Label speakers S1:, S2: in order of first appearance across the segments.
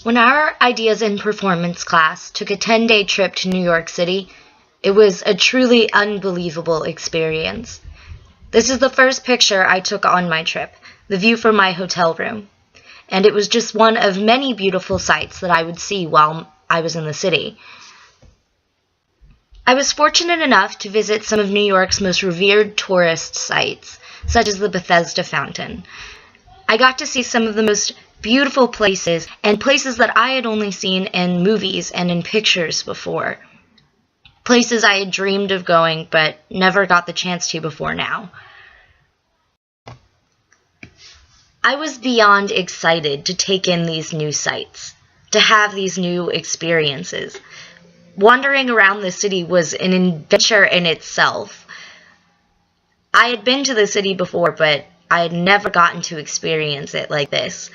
S1: When our Ideas in Performance class took a 10-day trip to New York City, it was a truly unbelievable experience. This is the first picture I took on my trip, the view from my hotel room. And it was just one of many beautiful sights that I would see while I was in the city. I was fortunate enough to visit some of New York's most revered tourist sites, such as the Bethesda Fountain. I got to see some of the most beautiful places and places that I had only seen in movies and in pictures before. Places I had dreamed of going but never got the chance to before now. I was beyond excited to take in these new sights, to have these new experiences. Wandering around the city was an adventure in itself. I had been to the city before, but I had never gotten to experience it like this.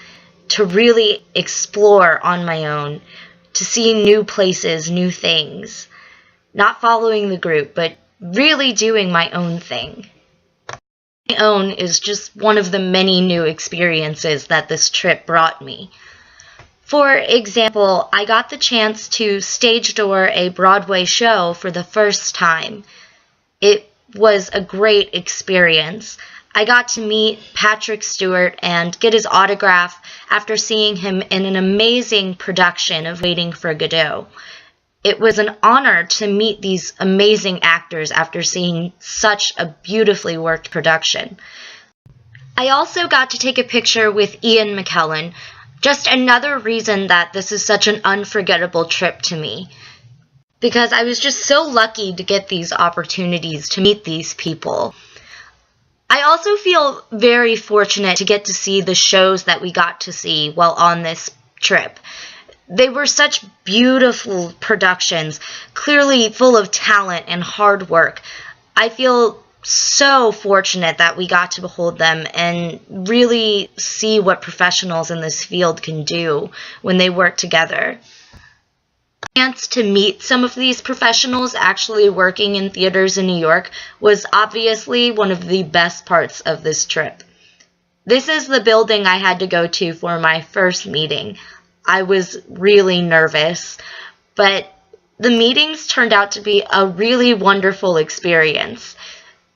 S1: To really explore on my own, to see new places, new things. Not following the group, but really doing my own thing. My own is just one of the many new experiences that this trip brought me. For example, I got the chance to stage door a Broadway show for the first time. It was a great experience. I got to meet Patrick Stewart and get his autograph after seeing him in an amazing production of Waiting for Godot. It was an honor to meet these amazing actors after seeing such a beautifully worked production. I also got to take a picture with Ian McKellen, just another reason that this is such an unforgettable trip to me. Because I was just so lucky to get these opportunities to meet these people. I also feel very fortunate to get to see the shows that we got to see while on this trip. They were such beautiful productions, clearly full of talent and hard work. I feel so fortunate that we got to behold them and really see what professionals in this field can do when they work together. The chance to meet some of these professionals actually working in theaters in New York was obviously one of the best parts of this trip. This is the building I had to go to for my first meeting. I was really nervous, but the meetings turned out to be a really wonderful experience.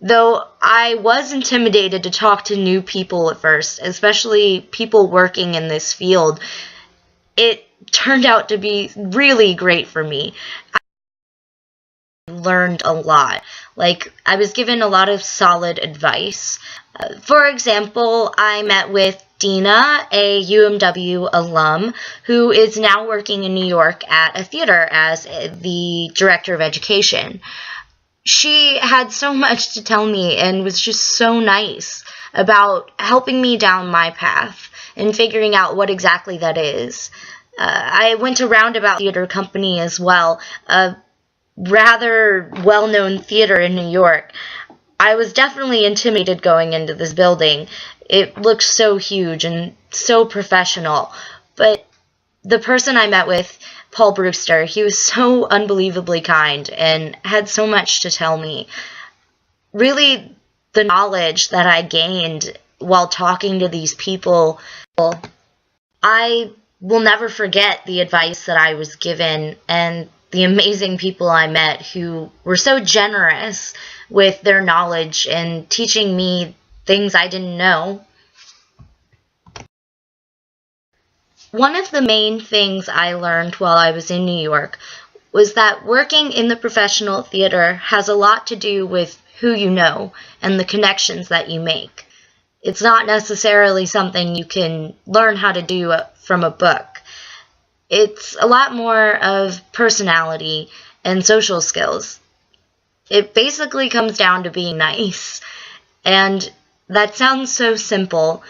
S1: Though I was intimidated to talk to new people at first, especially people working in this field, it turned out to be really great for me. I learned a lot. I was given a lot of solid advice. For example, I met with Dina, a UMW alum, who is now working in New York at a theater as the director of education. She had so much to tell me and was just so nice about helping me down my path and figuring out what exactly that is. I went to Roundabout Theater Company as well, a rather well-known theater in New York. I was definitely intimidated going into this building. It looked so huge and so professional, but the person I met with, Paul Brewster, he was so unbelievably kind and had so much to tell me. Really, the knowledge that I gained while talking to these people, I will never forget the advice that I was given and the amazing people I met who were so generous with their knowledge and teaching me things I didn't know. One of the main things I learned while I was in New York was that working in the professional theater has a lot to do with who you know and the connections that you make. It's not necessarily something you can learn how to do from a book. It's a lot more of personality and social skills. It basically comes down to being nice. And that sounds so simple,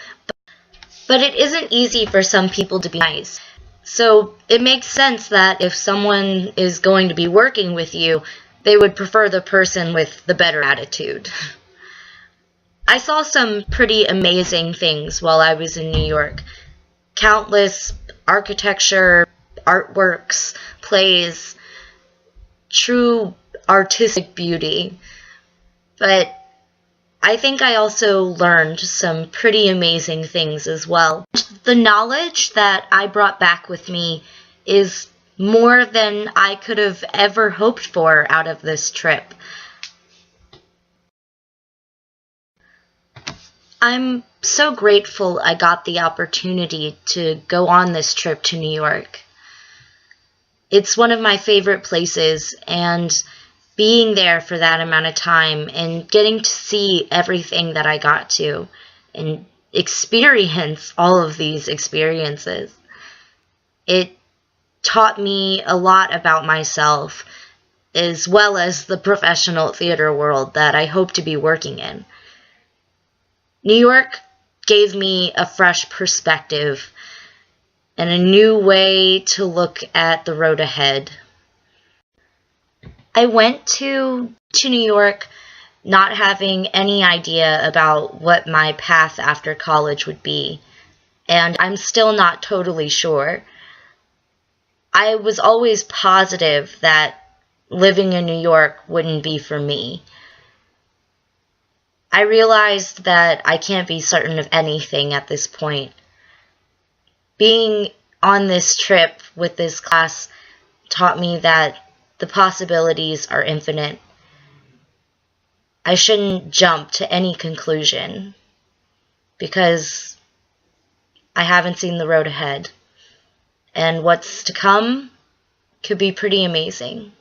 S1: but it isn't easy for some people to be nice. So it makes sense that if someone is going to be working with you, they would prefer the person with the better attitude. I saw some pretty amazing things while I was in New York. Countless architecture, artworks, plays, true artistic beauty. But I think I also learned some pretty amazing things as well. The knowledge that I brought back with me is more than I could have ever hoped for out of this trip. I'm so grateful I got the opportunity to go on this trip to New York. It's one of my favorite places, and being there for that amount of time and getting to see everything that I got to and experience all of these experiences, it taught me a lot about myself as well as the professional theater world that I hope to be working in. New York gave me a fresh perspective and a new way to look at the road ahead. I went to New York not having any idea about what my path after college would be, and I'm still not totally sure. I was always positive that living in New York wouldn't be for me. I realized that I can't be certain of anything at this point. Being on this trip with this class taught me that the possibilities are infinite. I shouldn't jump to any conclusion because I haven't seen the road ahead. And what's to come could be pretty amazing.